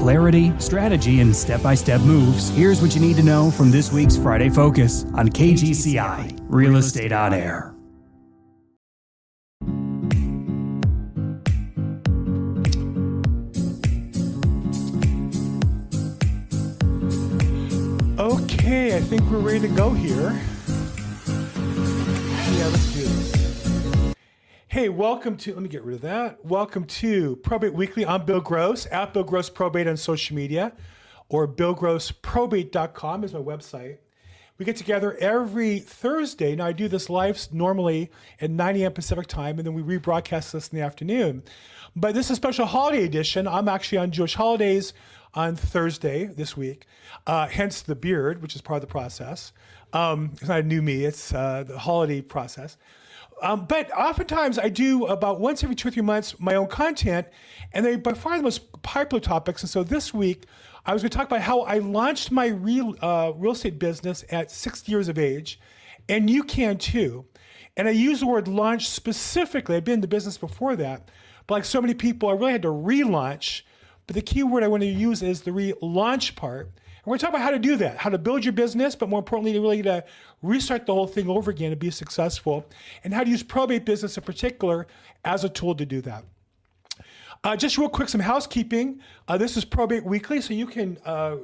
clarity, strategy, and step-by-step moves, here's what you need to know from this week's Friday Focus on KGCI, Real Estate on Air. Okay, I think we're ready to go here. Yeah, let's do this. Hey, welcome to, let me get rid of that. Welcome to Probate Weekly. I'm Bill Gross, at Bill Gross Probate on social media, or BillGrossProbate.com is my website. We get together every Thursday. Now, I do this live normally at 9 a.m. Pacific time, and then we rebroadcast this in the afternoon. But this is a special holiday edition. I'm actually on Jewish holidays on Thursday this week, hence the beard, which is part of the process. It's not a new me, it's the holiday process. But oftentimes I do about once every 2 or 3 months my own content, and they by far the most popular topics. And so this week I was going to talk about how I launched my real estate business at 60 years of age, and you can too. And I use the word launch specifically. I've been in the business before that, but like so many people, I really had to relaunch. But the key word I want to use is the relaunch part. And we're going to talk about how to do that, how to build your business, but more importantly, really to restart the whole thing over again and be successful, and how to use probate business in particular as a tool to do that. Just real quick, some housekeeping. This is Probate Weekly, so you can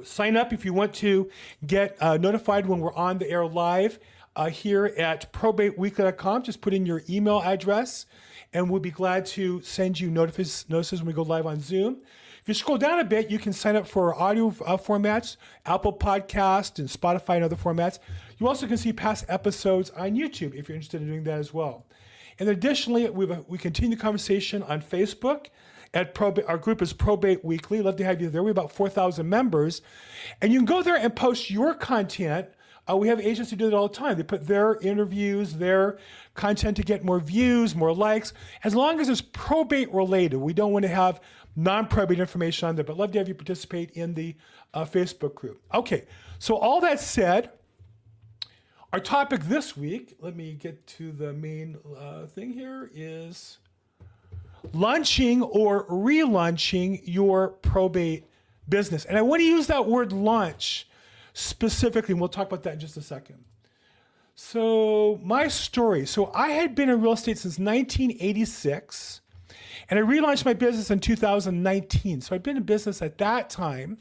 sign up if you want to get notified when we're on the air live here at probateweekly.com. Just put in your email address, and we'll be glad to send you notices when we go live on Zoom. If you scroll down a bit, you can sign up for audio formats, Apple Podcast and Spotify and other formats. You also can see past episodes on YouTube if you're interested in doing that as well. And additionally, we continue the conversation on Facebook. Our group is Probate Weekly. Love to have you there. We have about 4,000 members. And you can go there and post your content. We have agents who do it all the time. They put their interviews, their content to get more views, more likes, as long as it's probate related. We don't want to have non-probate information on there, but love to have you participate in the Facebook group. Okay, so all that said, our topic this week, let me get to the main thing here, is launching or relaunching your probate business. And I want to use that word launch specifically, and we'll talk about that in just a second. So my story, so I had been in real estate since 1986, and I relaunched my business in 2019. So I've been in business at that time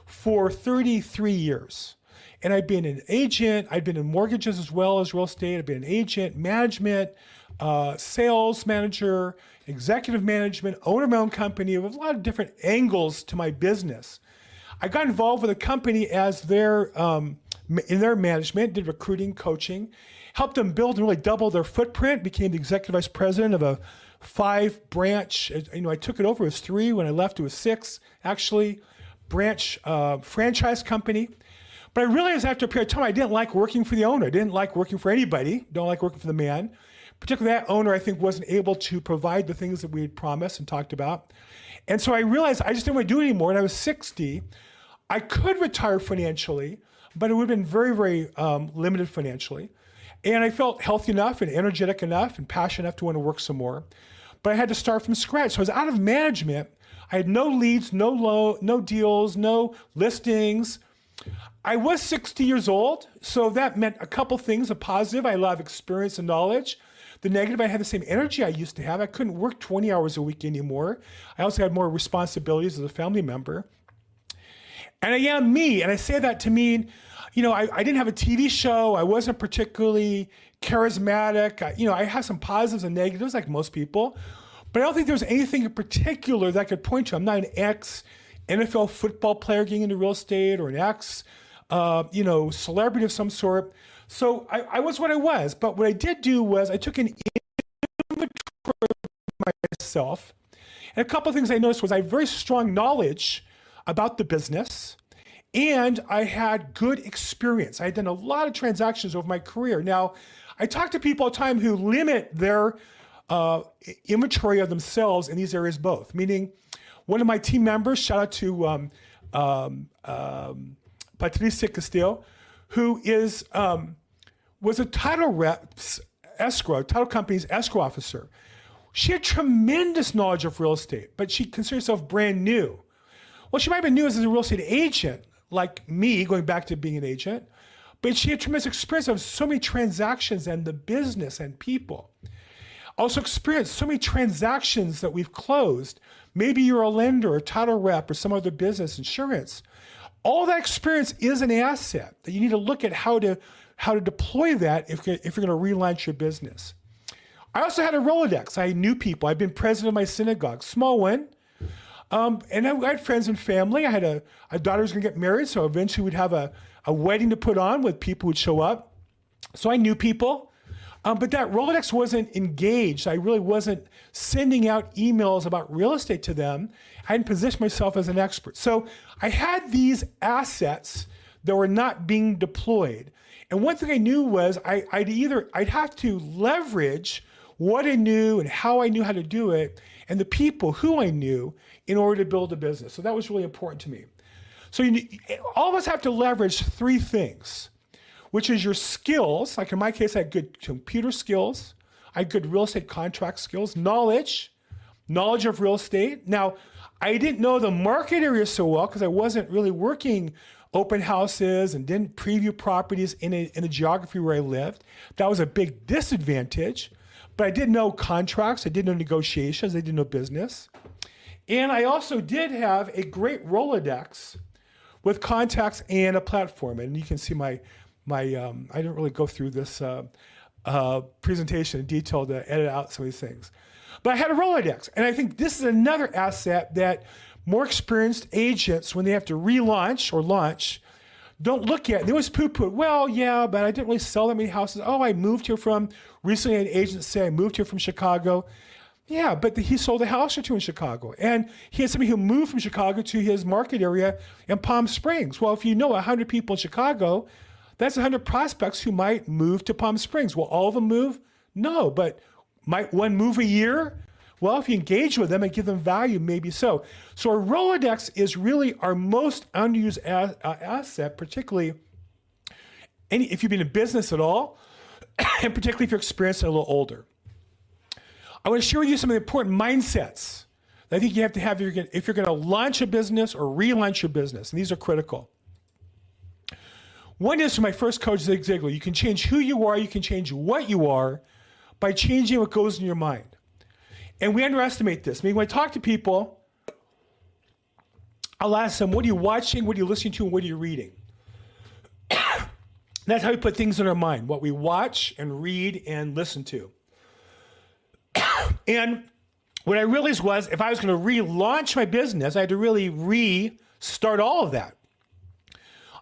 for 33 years. And I've been an agent, I've been in mortgages as well as real estate, I've been an agent, management, sales manager, executive management, owner of my own company, with a lot of different angles to my business. I got involved with a company as in their management, did recruiting, coaching, helped them build and really double their footprint, became the executive vice president of a 5-branch, I took it over, it was 3, when I left it was 6, actually, branch franchise company. But I realized after a period of time, I didn't like working for the owner. I didn't like working for anybody, don't like working for the man. Particularly that owner, I think, wasn't able to provide the things that we had promised and talked about. And so I realized I just didn't want to do it anymore, and I was 60. I could retire financially, but it would have been very, very limited financially. And I felt healthy enough and energetic enough and passionate enough to want to work some more. But I had to start from scratch. So I was out of management. I had no leads, no deals, no listings. I was 60 years old, so that meant a couple things. A positive, I had a lot of experience and knowledge. The negative, I had the same energy I used to have. I couldn't work 20 hours a week anymore. I also had more responsibilities as a family member. And I am me, and I say that to mean, I didn't have a TV show. I wasn't particularly charismatic. I have some positives and negatives like most people, but I don't think there was anything in particular that I could point to. I'm not an ex-NFL football player getting into real estate or an celebrity of some sort. So I was what I was, but what I did do was I took an inventory of myself, and a couple of things I noticed was I had very strong knowledge about the business, and I had good experience. I had done a lot of transactions over my career. Now, I talk to people all the time who limit their inventory of themselves in these areas both, meaning one of my team members, shout out to Patricia Castillo, who was a title company's escrow officer. She had tremendous knowledge of real estate, but she considered herself brand new. Well, she might have been new as a real estate agent, like me, going back to being an agent, but she had tremendous experience of so many transactions and the business and people. Also experienced so many transactions that we've closed. Maybe you're a lender or title rep or some other business, insurance. All that experience is an asset that you need to look at how to deploy that if you're going to relaunch your business. I also had a Rolodex. I knew people. I've been president of my synagogue, small one. And I had friends and family. I had a daughter who's going to get married, so eventually we'd have a wedding to put on with people who'd show up. So I knew people. But that Rolodex wasn't engaged. I really wasn't sending out emails about real estate to them. I hadn't positioned myself as an expert. So I had these assets that were not being deployed. And one thing I knew was I'd have to leverage what I knew and how I knew how to do it and the people who I knew in order to build a business. So that was really important to me. So all of us have to leverage three things, which is your skills. Like in my case, I had good computer skills. I had good real estate contract skills, knowledge of real estate. Now, I didn't know the market area so well because I wasn't really working open houses and didn't preview properties in a geography where I lived. That was a big disadvantage. But I did know contracts, I did know negotiations, I did know business. And I also did have a great Rolodex with contacts and a platform. And you can see my I didn't really go through this presentation in detail to edit out some of these things. But I had a Rolodex. And I think this is another asset that more experienced agents, when they have to relaunch or launch, don't look at. They always poo-poo. Well, yeah, but I didn't really sell that many houses. Oh, I moved here from, recently an agent say I moved here from Chicago. Yeah, but he sold a house or two in Chicago. And he had somebody who moved from Chicago to his market area in Palm Springs. Well, if you know 100 people in Chicago, that's 100 prospects who might move to Palm Springs. Will all of them move? No, but might one move a year? Well, if you engage with them and give them value, maybe so. So our Rolodex is really our most unused asset, particularly if you've been in business at all, and particularly if you're experienced and a little older. I want to share with you some of the important mindsets that I think you have to have if you're going to launch a business or relaunch your business, and these are critical. One is from my first coach, Zig Ziglar. You can change who you are, you can change what you are by changing what goes in your mind. And we underestimate this. I mean, when I talk to people, I'll ask them, what are you watching, what are you listening to, and what are you reading? That's how we put things in our mind, what we watch and read and listen to. And what I realized was if I was going to relaunch my business, I had to really restart all of that.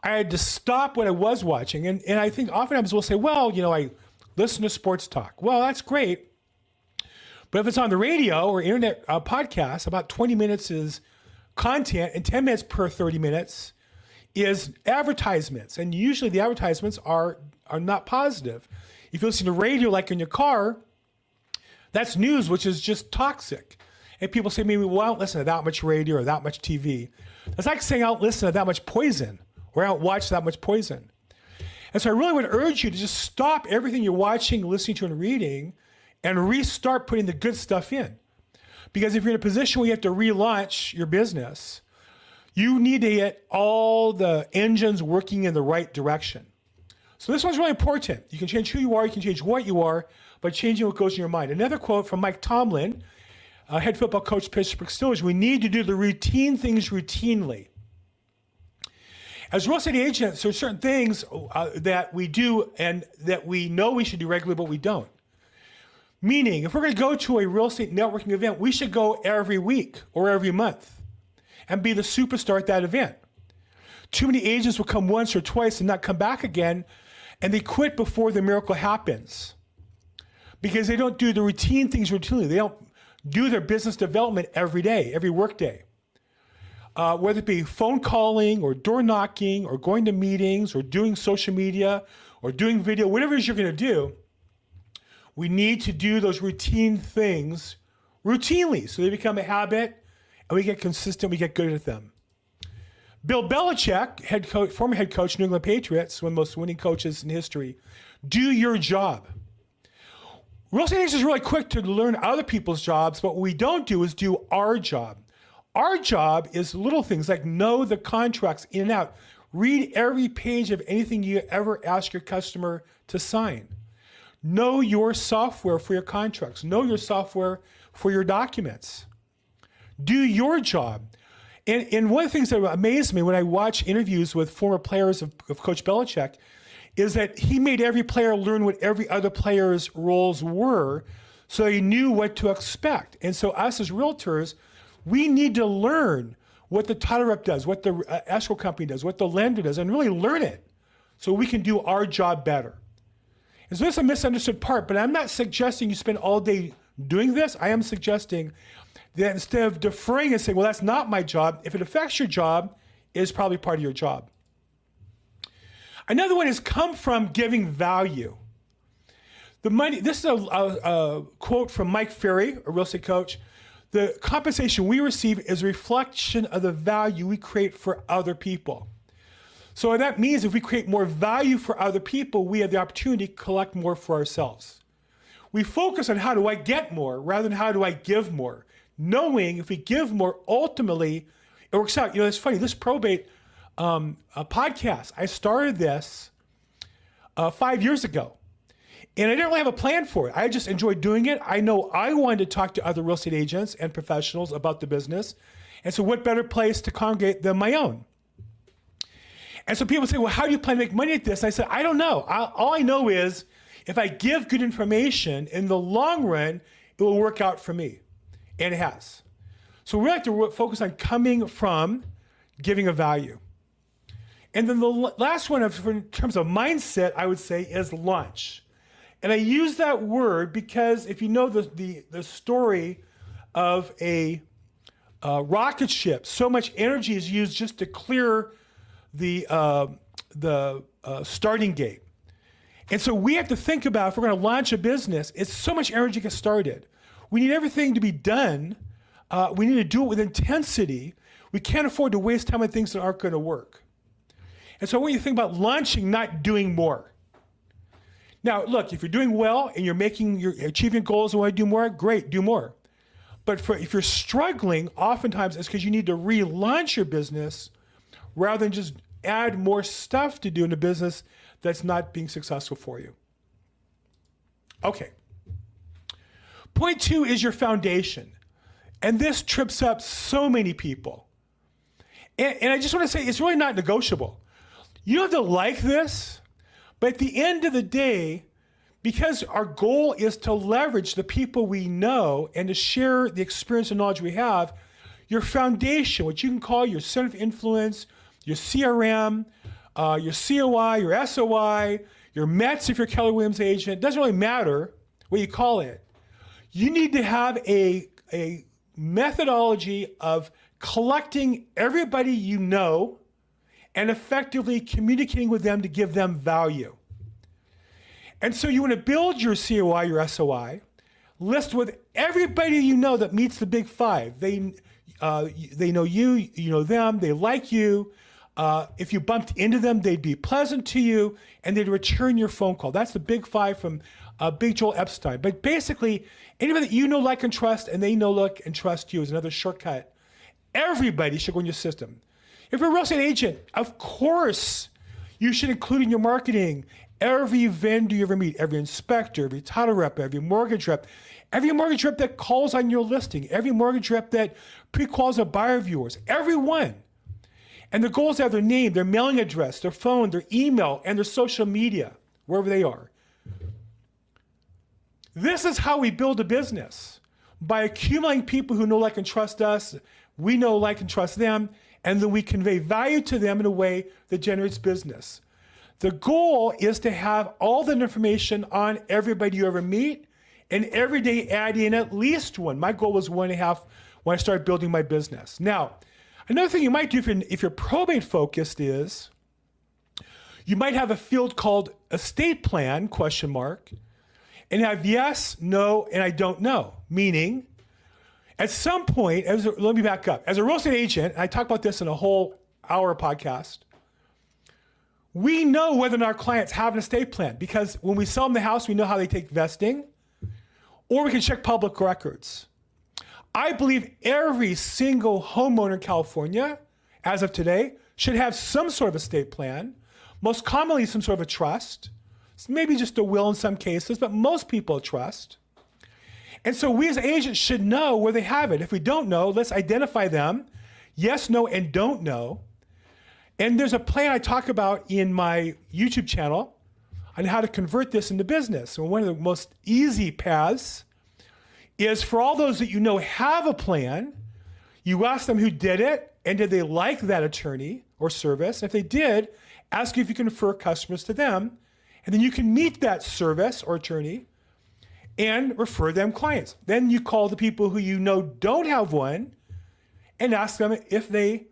I had to stop what I was watching. And I think oftentimes we'll say, well, I listen to sports talk. Well, that's great. But if it's on the radio or internet podcast, about 20 minutes is content and 10 minutes per 30 minutes is advertisements. And usually the advertisements are not positive. If you listen to radio like in your car, that's news, which is just toxic. And people say, maybe, well, I don't listen to that much radio or that much TV. That's like saying I don't listen to that much poison or I don't watch that much poison. And so I really would urge you to just stop everything you're watching, listening to, and reading and restart putting the good stuff in. Because if you're in a position where you have to relaunch your business, you need to get all the engines working in the right direction. So this one's really important. You can change who you are, you can change what you are by changing what goes in your mind. Another quote from Mike Tomlin, head football coach, Pittsburgh Steelers, we need to do the routine things routinely. As real estate agents, there are certain things that we do and that we know we should do regularly, but we don't. Meaning, if we're going to go to a real estate networking event, we should go every week or every month and be the superstar at that event. Too many agents will come once or twice and not come back again, and they quit before the miracle happens because they don't do the routine things routinely. They don't do their business development every day, every work day. Whether it be phone calling or door knocking or going to meetings or doing social media or doing video, whatever it is you're going to do, we need to do those routine things routinely so they become a habit and we get consistent, we get good at them. Bill Belichick, former head coach, New England Patriots, one of the most winning coaches in history, do your job. Real estate agents is really quick to learn other people's jobs, but what we don't do is do our job. Our job is little things like know the contracts in and out. Read every page of anything you ever ask your customer to sign. Know your software for your contracts. Know your software for your documents. Do your job. And one of the things that amazed me when I watch interviews with former players of Coach Belichick is that he made every player learn what every other player's roles were so he knew what to expect. And so us as realtors, we need to learn what the title rep does, what the escrow company does, what the lender does, and really learn it so we can do our job better. And so this is a misunderstood part, but I'm not suggesting you spend all day doing this. I am suggesting that instead of deferring and saying, well, that's not my job, if it affects your job, it is probably part of your job. Another one is come from giving value. The money, this is a quote from Mike Ferry, a real estate coach. The compensation we receive is a reflection of the value we create for other people. So what that means, if we create more value for other people, we have the opportunity to collect more for ourselves. We focus on how do I get more rather than how do I give more. Knowing if we give more, ultimately, it works out. You know, it's funny, this probate podcast, I started this 5 years ago. And I didn't really have a plan for it. I just enjoyed doing it. I know I wanted to talk to other real estate agents and professionals about the business. And so what better place to congregate than my own? And so people say, well, how do you plan to make money at this? And I said, I don't know. All I know is if I give good information, in the long run, it will work out for me. And it has. So we like to focus on coming from giving a value. And then the last one, in terms of mindset, I would say is launch. And I use that word because if you know the story of a rocket ship, so much energy is used just to clear the starting gate. And so we have to think about, if we're going to launch a business, it's so much energy to get started. We need everything to be done. We need to do it with intensity. We can't afford to waste time on things that aren't going to work. And so I want you to think about launching, not doing more. Now, look, if you're doing well and you're achieving goals and want to do more, great, do more. But if you're struggling, oftentimes it's because you need to relaunch your business rather than just add more stuff to do in a business that's not being successful for you. Okay. Point 2 is your foundation. And this trips up so many people. And I just want to say, it's really not negotiable. You don't have to like this. But at the end of the day, because our goal is to leverage the people we know and to share the experience and knowledge we have, your foundation, what you can call your center of influence, your CRM, your COI, your SOI, your METS if you're a Keller Williams agent, it doesn't really matter what you call it. You need to have a methodology of collecting everybody you know and effectively communicating with them to give them value. And so you want to build your COI, your SOI, list with everybody you know that meets the big 5. They know you, you know them, they like you. If you bumped into them, they'd be pleasant to you, and they'd return your phone call. That's the big 5 from Big Joel Epstein. But basically, anybody that you know, like, and trust, and they know, like, and trust you is another shortcut. Everybody should go in your system. If you're a real estate agent, of course, you should include in your marketing every vendor you ever meet, every inspector, every title rep, every mortgage rep that calls on your listing, every mortgage rep that pre-quals a buyer of yours, everyone. And the goal is to have their name, their mailing address, their phone, their email, and their social media, wherever they are. This is how we build a business. By accumulating people who know, like, and trust us, we know, like, and trust them, and then we convey value to them in a way that generates business. The goal is to have all the information on everybody you ever meet, and every day add in at least one. My goal was 1.5 when I started building my business. Now, another thing you might do if you're probate focused is you might have a field called estate plan, ? And have yes, no, and I don't know. Meaning, at some point, let me back up. As a real estate agent, and I talk about this in a whole hour podcast, we know whether or not our clients have an estate plan because when we sell them the house, we know how they take vesting, or we can check public records. I believe every single homeowner in California, as of today, should have some sort of estate plan, most commonly some sort of a trust, maybe just a will in some cases, but most people trust. And so we as agents should know where they have it. If we don't know, let's identify them, yes, no, and don't know. And there's a plan I talk about in my YouTube channel on how to convert this into business. And one of the most easy paths is for all those that you know have a plan, you ask them who did it and did they like that attorney or service. If they did, ask if you can refer customers to them. And then you can meet that service or attorney and refer them clients. Then you call the people who you know don't have one and ask them if they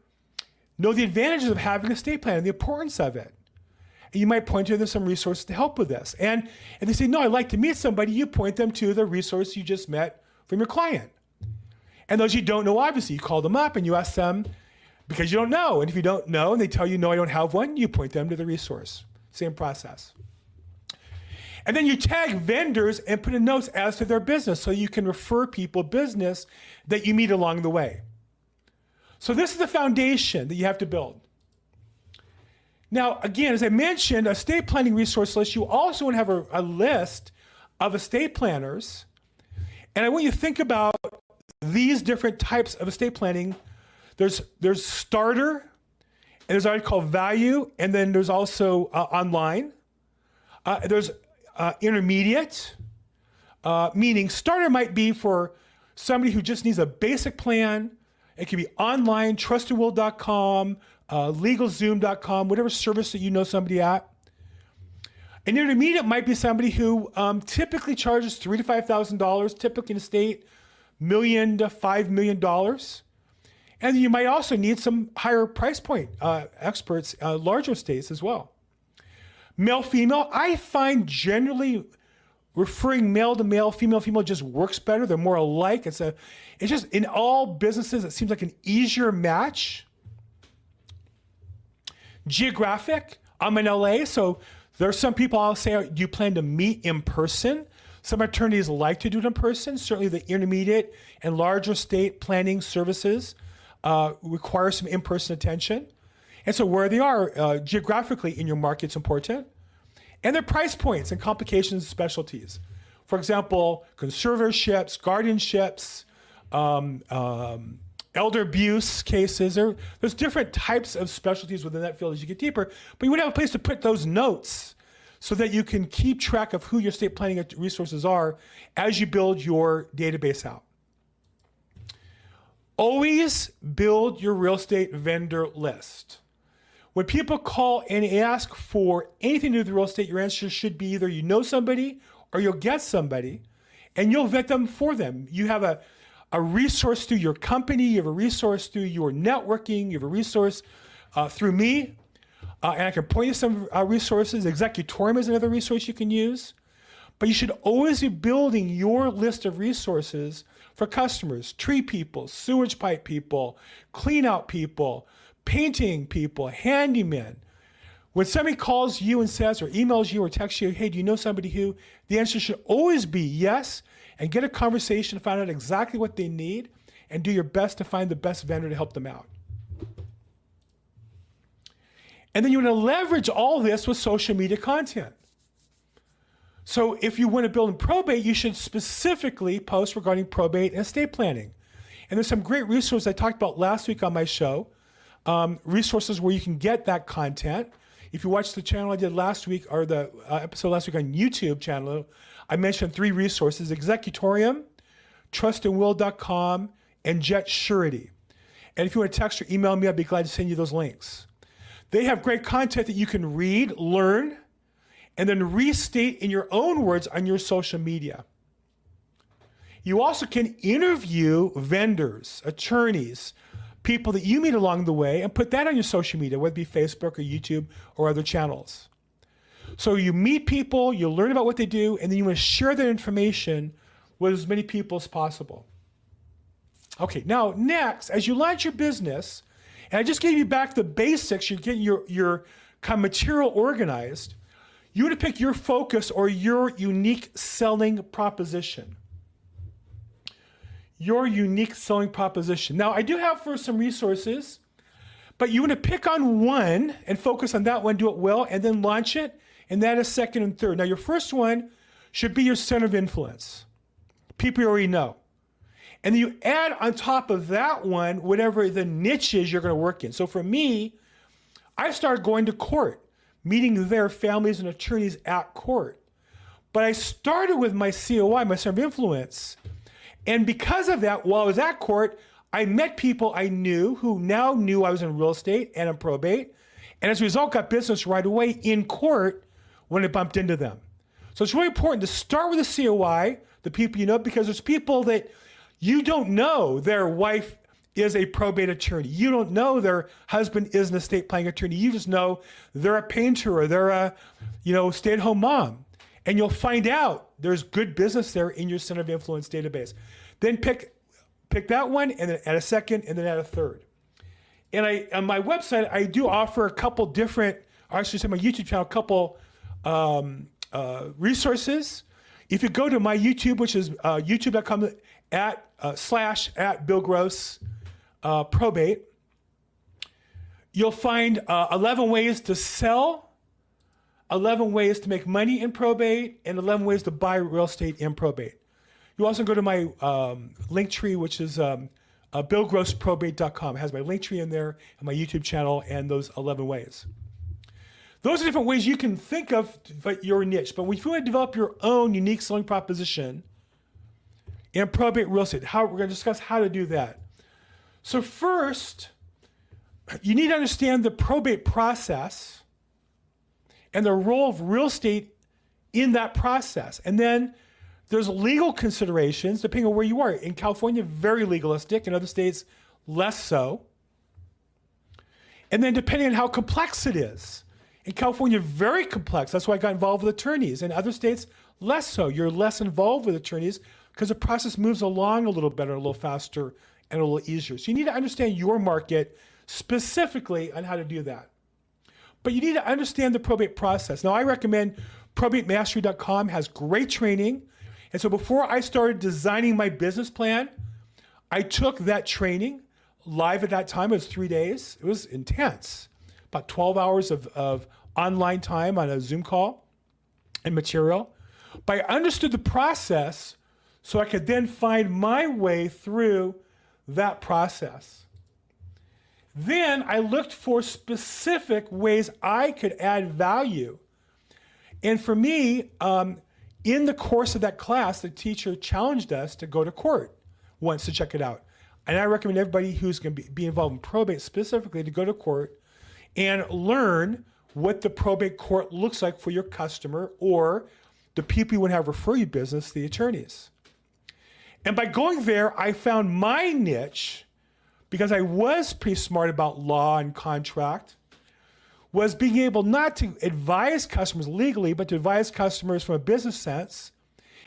know the advantages of having an estate plan and the importance of it. And you might point to them some resources to help with this. And if they say, no, I'd like to meet somebody, you point them to the resource you just met from your client. And those you don't know, obviously, you call them up and you ask them because you don't know. And if you don't know and they tell you, no, I don't have one, you point them to the resource. Same process. And then you tag vendors and put in notes as to their business so you can refer people business that you meet along the way. So this is the foundation that you have to build. Now, again, as I mentioned, a estate planning resource list, you also want to have a list of estate planners. And I want you to think about these different types of estate planning. There's starter, and there's what I call value, and then there's also online. There's intermediate, meaning starter might be for somebody who just needs a basic plan. It can be online, trustedwill.com, legalzoom.com, whatever service that you know somebody at. An intermediate might be somebody who typically charges $3,000 to $5,000, typically in a state, $1 million to $5 million. And you might also need some higher price point experts, larger states as well. Male, female, I find generally referring male to male, female to female just works better. They're more alike. It's just in all businesses, it seems like an easier match. Geographic, I'm in LA, so there are some people I'll say, do you plan to meet in person? Some attorneys like to do it in person. Certainly the intermediate and larger state planning services require some in-person attention. And so where they are geographically in your market is important. And their price points and complications and specialties. For example, conservatorships, guardianships, elder abuse cases. There's different types of specialties within that field as you get deeper, but you would have a place to put those notes so that you can keep track of who your estate planning resources are as you build your database out. Always build your real estate vendor list. When people call and ask for anything to do with real estate, your answer should be either you know somebody or you'll get somebody and you'll vet them for them. You have a resource through your company, you have a resource through your networking, you have a resource through me, and I can point you some resources. Executorium is another resource you can use. But you should always be building your list of resources for customers, tree people, sewage pipe people, clean out people, painting people, handymen. When somebody calls you and says, or emails you or texts you, hey, do you know somebody who? The answer should always be yes, and get a conversation to find out exactly what they need and do your best to find the best vendor to help them out. And then you want to leverage all this with social media content. So if you want to build in probate, you should specifically post regarding probate and estate planning. And there's some great resources I talked about last week on my show, resources where you can get that content. If you watch the channel I did last week, or the episode last week on YouTube channel, I mentioned 3 resources: Executorium, trustedwill.com, and Jet Surety. And if you want to text or email me, I'd be glad to send you those links. They have great content that you can read, learn, and then restate in your own words on your social media. You also can interview vendors, attorneys, people that you meet along the way, and put that on your social media, whether it be Facebook or YouTube or other channels. So you meet people, you learn about what they do, and then you want to share that information with as many people as possible. Okay, now next, as you launch your business, and I just gave you back the basics, you're getting your kind of material organized, you want to pick your focus or your unique selling proposition. your unique selling proposition. Now, I do have for some resources, but you want to pick on one and focus on that one, do it well, and then launch it. And that is second and third. Now, your first one should be your center of influence. People you already know. And then you add on top of that one, whatever the niche is you're going to work in. So for me, I started going to court, meeting their families and attorneys at court. But I started with my COI, my center of influence. And because of that, while I was at court, I met people I knew who now knew I was in real estate and in probate. And as a result, got business right away in court when I bumped into them. So it's really important to start with the COI, the people you know, because there's people that you don't know their wife is a probate attorney. You don't know their husband is an estate planning attorney. You just know they're a painter or they're a, stay-at-home mom. And you'll find out there's good business there in your center of influence database. Then pick that one and then add a second and then add a third. And on my website, I do offer a couple different, or I should say my YouTube channel, a couple resources. If you go to my YouTube, which is youtube.com / Bill Gross probate, you'll find 11 ways to sell, 11 ways to make money in probate, and 11 ways to buy real estate in probate. You also go to my link tree, which is billgrossprobate.com. It has my link tree in there and my YouTube channel and those 11 ways. Those are different ways you can think of your niche. But if you want to develop your own unique selling proposition in probate real estate, we're going to discuss how to do that. So first, you need to understand the probate process and the role of real estate in that process. And then there's legal considerations depending on where you are. In California, very legalistic. In other states, less so. And then depending on how complex it is. In California, very complex. That's why I got involved with attorneys. In other states, less so. You're less involved with attorneys because the process moves along a little better, a little faster, and a little easier. So you need to understand your market specifically on how to do that. But you need to understand the probate process. Now, I recommend probatemastery.com has great training. And so before I started designing my business plan, I took that training live at that time. It was 3 days. It was intense. About 12 hours of online time on a Zoom call and material. But I understood the process so I could then find my way through that process. Then I looked for specific ways I could add value. And for me, in the course of that class, the teacher challenged us to go to court once to check it out. And I recommend everybody who's going to be involved in probate specifically to go to court and learn what the probate court looks like for your customer or the people you want to have refer you business, the attorneys. And by going there, I found my niche, because I was pretty smart about law and contract, was being able not to advise customers legally, but to advise customers from a business sense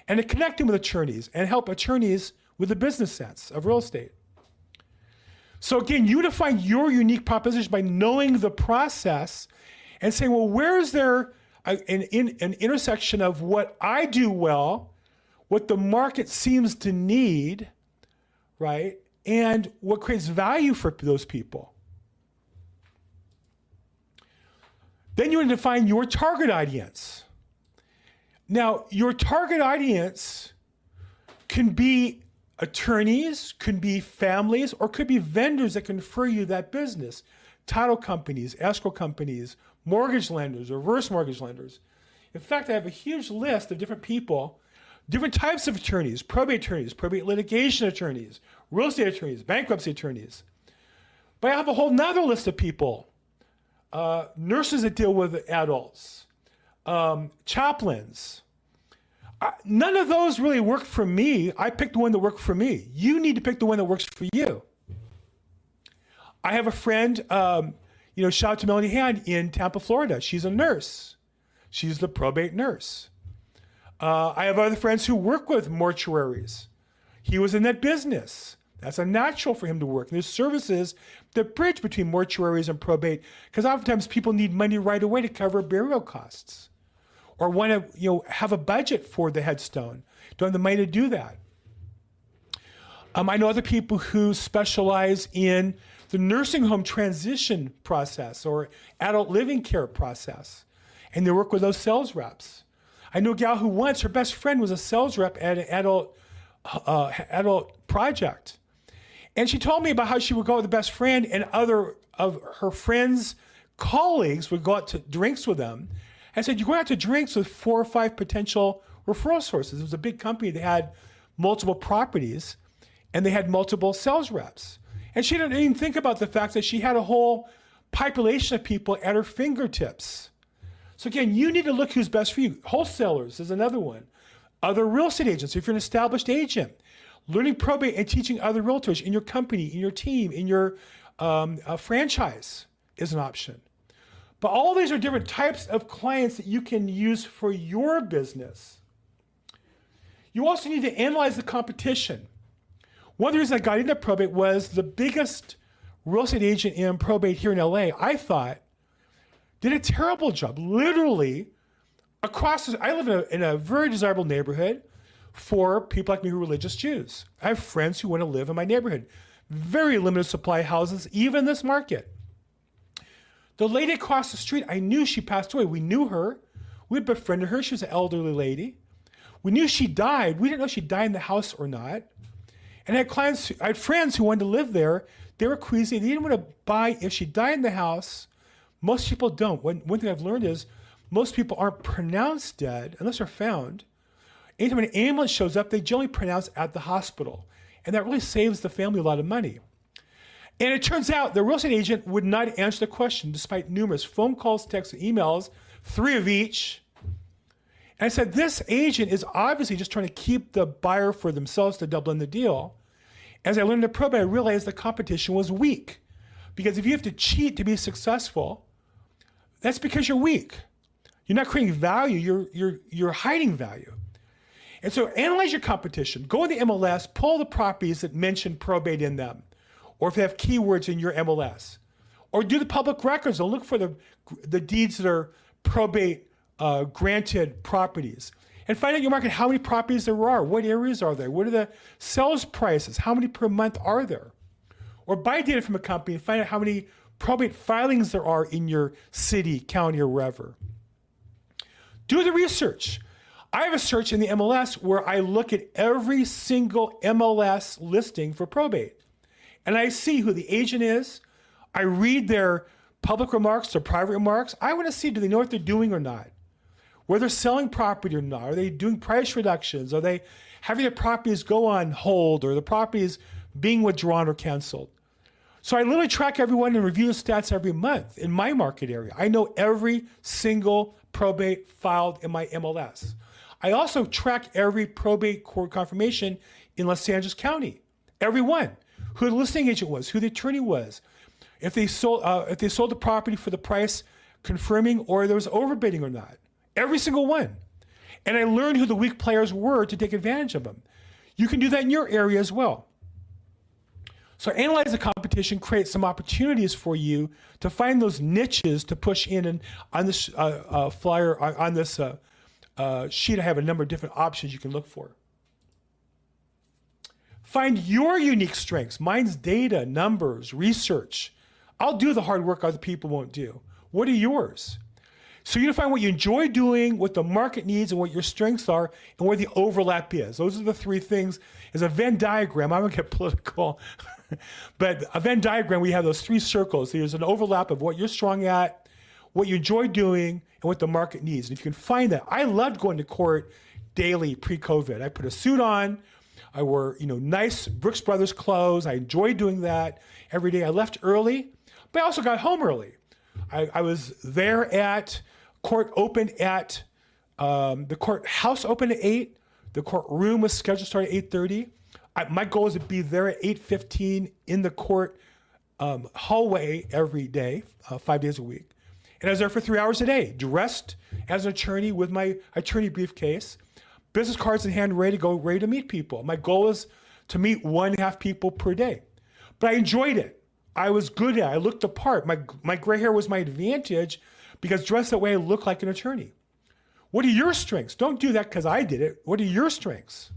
and to connect them with attorneys and help attorneys with the business sense of real estate. So again, you define your unique proposition by knowing the process and saying, well, where is there an intersection of what I do well, what the market seems to need, right? And what creates value for those people. Then you want to define your target audience. Now, your target audience can be attorneys, could be families, or could be vendors that can refer you that business. Title companies, escrow companies, mortgage lenders, reverse mortgage lenders. In fact, I have a huge list of different people, different types of attorneys, probate litigation attorneys, real estate attorneys, bankruptcy attorneys. But I have a whole nother list of people, nurses that deal with adults, chaplains. None of those really worked for me. I picked the one that worked for me. You need to pick the one that works for you. I have a friend, shout out to Melanie Hand in Tampa, Florida. She's a nurse. She's the probate nurse. I have other friends who work with mortuaries. He was in that business. That's a natural for him to work. And there's services that bridge between mortuaries and probate, because oftentimes people need money right away to cover burial costs, or want to have a budget for the headstone. Don't have the money to do that. I know other people who specialize in the nursing home transition process or adult living care process, and they work with those sales reps. I know a gal who once, her best friend was a sales rep at an adult project. And she told me about how she would go with the best friend, and other of her friends' colleagues would go out to drinks with them. I said, you go out to drinks with 4 or 5 potential referral sources. It was a big company that had multiple properties, and they had multiple sales reps. And she didn't even think about the fact that she had a whole population of people at her fingertips. So again, you need to look who's best for you. Wholesalers is another one. Other real estate agents, if you're an established agent, learning probate and teaching other realtors in your company, in your team, in your franchise is an option. But all these are different types of clients that you can use for your business. You also need to analyze the competition. One of the reasons I got into probate was the biggest real estate agent in probate here in LA, I thought, did a terrible job. Literally, I live in a very desirable neighborhood for people like me who are religious Jews. I have friends who want to live in my neighborhood. Very limited supply of houses, even in this market. The lady across the street, I knew she passed away. We knew her. We had befriended her. She was an elderly lady. We knew she died. We didn't know if she died in the house or not. And I had friends who wanted to live there. They were queasy. They didn't want to buy if she died in the house. Most people don't. One thing I've learned is most people aren't pronounced dead unless they're found. Anytime an ambulance shows up, they generally pronounce at the hospital. And that really saves the family a lot of money. And it turns out the real estate agent would not answer the question despite numerous phone calls, texts, and emails, 3 of each. And I said, this agent is obviously just trying to keep the buyer for themselves to double in the deal. As I learned in probate, I realized the competition was weak. Because if you have to cheat to be successful, that's because you're weak. You're not creating value, you're hiding value. And so analyze your competition. Go to the MLS, pull the properties that mention probate in them, or if they have keywords in your MLS. Or do the public records and look for the deeds that are probate granted properties. And find out your market, how many properties there are, what areas are there, what are the sales prices, how many per month are there? Or buy data from a company and find out how many probate filings there are in your city, county, or wherever. Do the research. I have a search in the MLS where I look at every single MLS listing for probate. And I see who the agent is. I read their public remarks, their private remarks. I want to see, do they know what they're doing or not? Whether they're selling property or not. Are they doing price reductions? Are they having their properties go on hold, or the properties being withdrawn or canceled? So I literally track everyone and review the stats every month in my market area. I know every single probate filed in my MLS. I also track every probate court confirmation in Los Angeles County, every one. Who the listing agent was, who the attorney was, if they sold the property for the price confirming or there was overbidding or not. Every single one. And I learned who the weak players were to take advantage of them. You can do that in your area as well. So analyze the competition, create some opportunities for you to find those niches to push in. And on this flyer, on this sheet, I have a number of different options you can look for. Find your unique strengths. Mine's data, numbers, research. I'll do the hard work other people won't do. What are yours? So you need to find what you enjoy doing, what the market needs, and what your strengths are, and where the overlap is. Those are the 3 things. As a Venn diagram, I'm gonna get political, but a Venn diagram, we have those 3 circles. There's an overlap of what you're strong at, what you enjoy doing, and what the market needs. And if you can find that, I loved going to court daily pre-COVID. I put a suit on. I wore, nice Brooks Brothers clothes. I enjoyed doing that every day. I left early, but I also got home early. I was there at court opened at, the courthouse opened at 8. The courtroom was scheduled to start at 8:30. My goal is to be there at 8:15 in the court hallway every day, 5 days a week. And I was there for 3 hours a day, dressed as an attorney with my attorney briefcase, business cards in hand, ready to meet people. My goal is to meet 1.5 people per day. But I enjoyed it. I was good at it. I looked the part. My gray hair was my advantage because dressed that way, I looked like an attorney. What are your strengths? Don't do that because I did it. What are your strengths?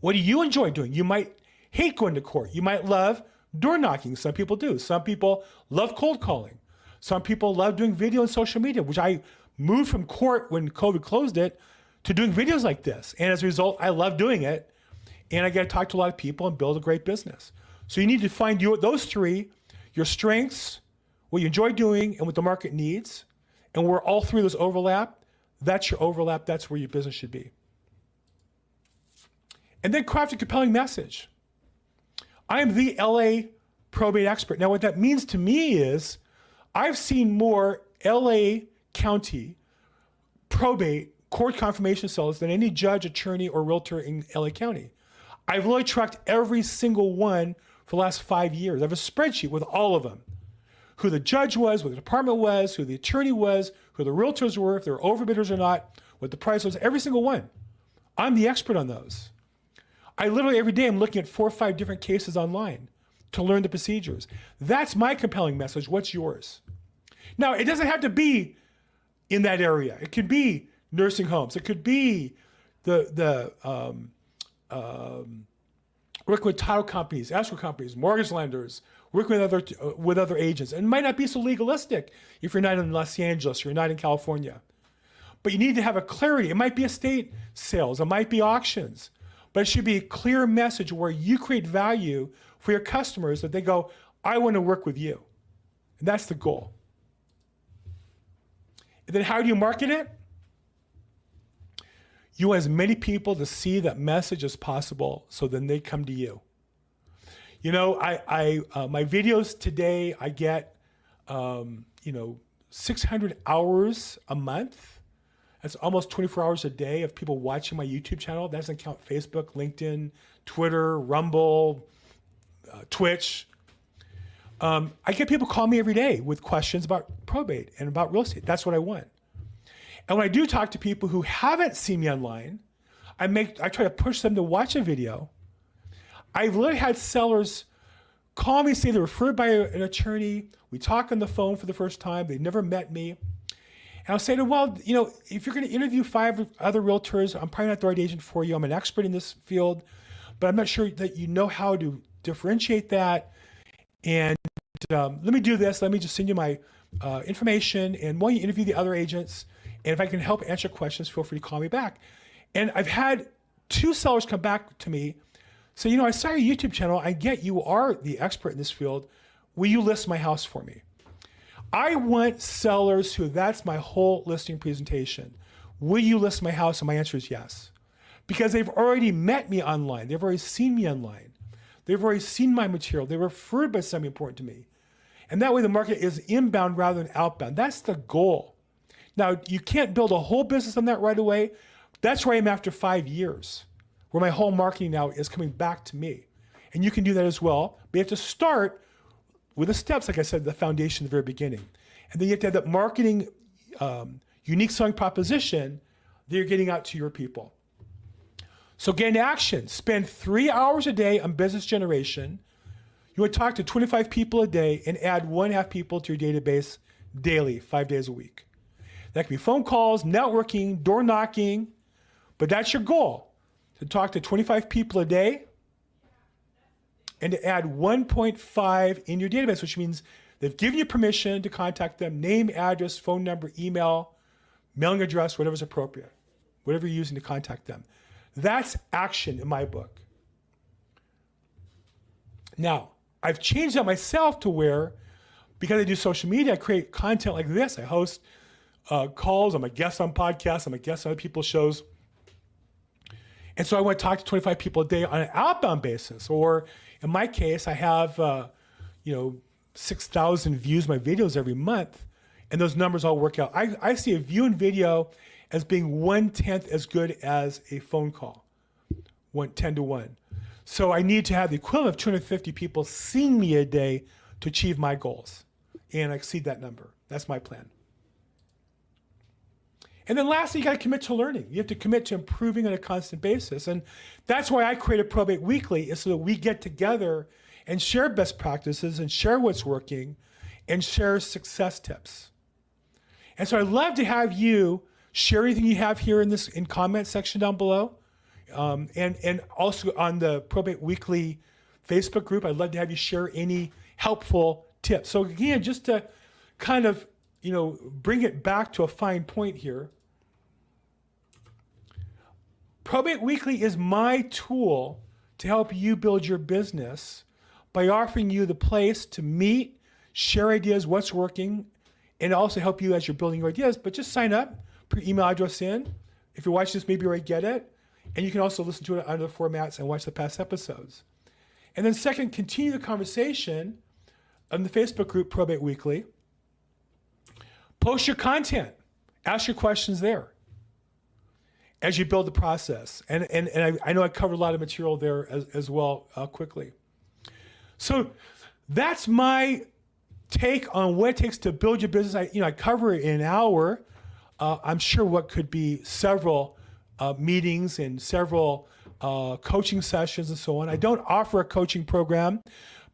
What do you enjoy doing? You might hate going to court. You might love door knocking. Some people do. Some people love cold calling. Some people love doing video and social media, which I moved from court when COVID closed it to doing videos like this. And as a result, I love doing it. And I get to talk to a lot of people and build a great business. So you need to find those three, your strengths, what you enjoy doing, and what the market needs. And where all three of those overlap, that's your overlap. That's where your business should be. And then craft a compelling message. I am the LA probate expert. Now, what that means to me is I've seen more LA County probate court confirmation sales than any judge, attorney, or realtor in LA County. I've really tracked every single one for the last 5 years. I have a spreadsheet with all of them. Who the judge was, what the department was, who the attorney was, who the realtors were, if they were overbidders or not, what the price was, every single one. I'm the expert on those. I literally every day I'm looking at 4 or 5 different cases online to learn the procedures. That's my compelling message. What's yours? Now, it doesn't have to be in that area. It could be nursing homes. It could be working with title companies, escrow companies, mortgage lenders, working with other agents. And it might not be so legalistic if you're not in Los Angeles, or you're not in California. But you need to have a clarity. It might be estate sales. It might be auctions. But it should be a clear message where you create value for your customers that they go, I want to work with you. And that's the goal. And then how do you market it? You want as many people to see that message as possible, so then they come to you. You know, my videos today, I get, 600 hours a month. That's almost 24 hours a day of people watching my YouTube channel. That doesn't count Facebook, LinkedIn, Twitter, Rumble, Twitch. I get people call me every day with questions about probate and about real estate. That's what I want. And when I do talk to people who haven't seen me online, I try to push them to watch a video. I've literally had sellers call me, say they're referred by an attorney. We talk on the phone for the first time. They've never met me. And I'll say to them, well, if you're going to interview 5 other realtors, I'm probably not the right agent for you. I'm an expert in this field, but I'm not sure that you know how to differentiate that. And let me do this. Let me just send you my information. And while you interview the other agents, and if I can help answer questions, feel free to call me back. And I've had 2 sellers come back to me, say, I saw your YouTube channel. I get you are the expert in this field. Will you list my house for me? I want sellers who that's my whole listing presentation. Will you list my house? And my answer is yes. Because they've already met me online. They've already seen me online. They've already seen my material. They're referred by something important to me. And that way the market is inbound rather than outbound. That's the goal. Now, you can't build a whole business on that right away. That's where I am after 5 years, where my whole marketing now is coming back to me. And you can do that as well. But you have to start with the steps, like I said, the foundation at the very beginning. And then you have to have that marketing, unique selling proposition that you're getting out to your people. So get into action. Spend 3 hours a day on business generation. You want to talk to 25 people a day and add 1.5 people to your database daily, 5 days a week. That can be phone calls, networking, door knocking, but that's your goal, to talk to 25 people a day and to add 1.5 in your database, which means they've given you permission to contact them, name, address, phone number, email, mailing address, whatever's appropriate, whatever you're using to contact them. That's action in my book. Now, I've changed that myself to where, because I do social media, I create content like this. I host calls. I'm a guest on podcasts. I'm a guest on other people's shows. And so I want to talk to 25 people a day on an outbound basis. Or in my case, I have 6,000 views my videos every month, and those numbers all work out. I see a view in video as being 1/10 as good as a phone call, 10 to 1. So I need to have the equivalent of 250 people seeing me a day to achieve my goals, and I exceed that number. That's my plan. And then lastly, you got to commit to learning. You have to commit to improving on a constant basis. And that's why I created Probate Weekly, is so that we get together and share best practices and share what's working and share success tips. And so I'd love to have you share anything you have here in comment section down below. And also on the Probate Weekly Facebook group. I'd love to have you share any helpful tips. So again, just to kind of, bring it back to a fine point here. Probate Weekly is my tool to help you build your business by offering you the place to meet, share ideas, what's working, and also help you as you're building your ideas. But just sign up, put your email address in. If you're watching this, maybe you already get it. And you can also listen to it on other formats and watch the past episodes. And then second, continue the conversation on the Facebook group, Probate Weekly. Post your content. Ask your questions there as you build the process. And I know I covered a lot of material there as well quickly. So that's my take on what it takes to build your business. I cover it in an hour. I'm sure what could be several meetings and several coaching sessions and so on. I don't offer a coaching program.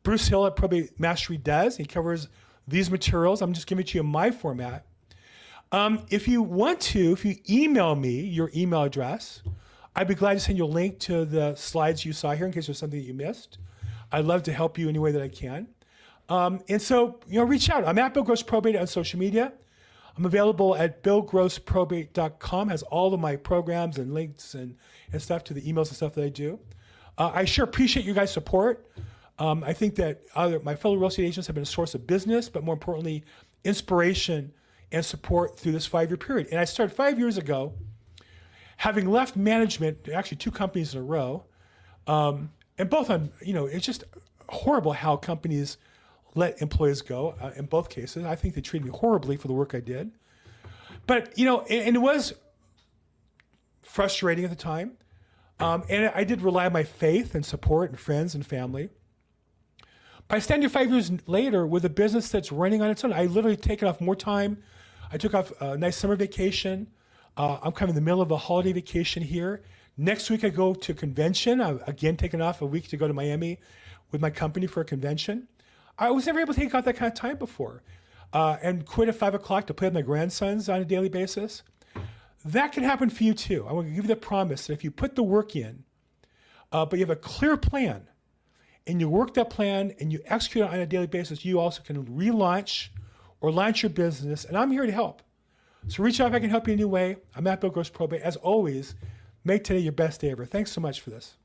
Bruce Hill at Probate Mastery does. He covers these materials. I'm just giving it to you in my format. If you want to, if you email me your email address, I'd be glad to send you a link to the slides you saw here in case there's something that you missed. I'd love to help you any way that I can. And so, reach out. I'm at Bill Gross Probate on social media. I'm available at billgrossprobate.com. Has all of my programs and links and stuff to the emails and stuff that I do. I sure appreciate you guys' support. I think that my fellow real estate agents have been a source of business, but more importantly, inspiration and support through this 5-year period. And I started 5 years ago, having left management, actually 2 companies in a row, and both on, it's just horrible how companies let employees go in both cases. I think they treated me horribly for the work I did. But, and it was frustrating at the time. And I did rely on my faith and support and friends and family. But I stand here 5 years later with a business that's running on its own. I literally taken off more time. I took off a nice summer vacation. I'm kind of in the middle of a holiday vacation here. Next week I go to a convention. I'm again taking off a week to go to Miami with my company for a convention. I was never able to take out that kind of time before. And quit at 5 o'clock to play with my grandsons on a daily basis. That can happen for you too. I want to give you the promise that if you put the work in, but you have a clear plan, and you work that plan and you execute it on a daily basis, you also can relaunch or launch your business. And I'm here to help. So reach out if I can help you in any way. I'm at Bill Gross Probate. As always, make today your best day ever. Thanks so much for this.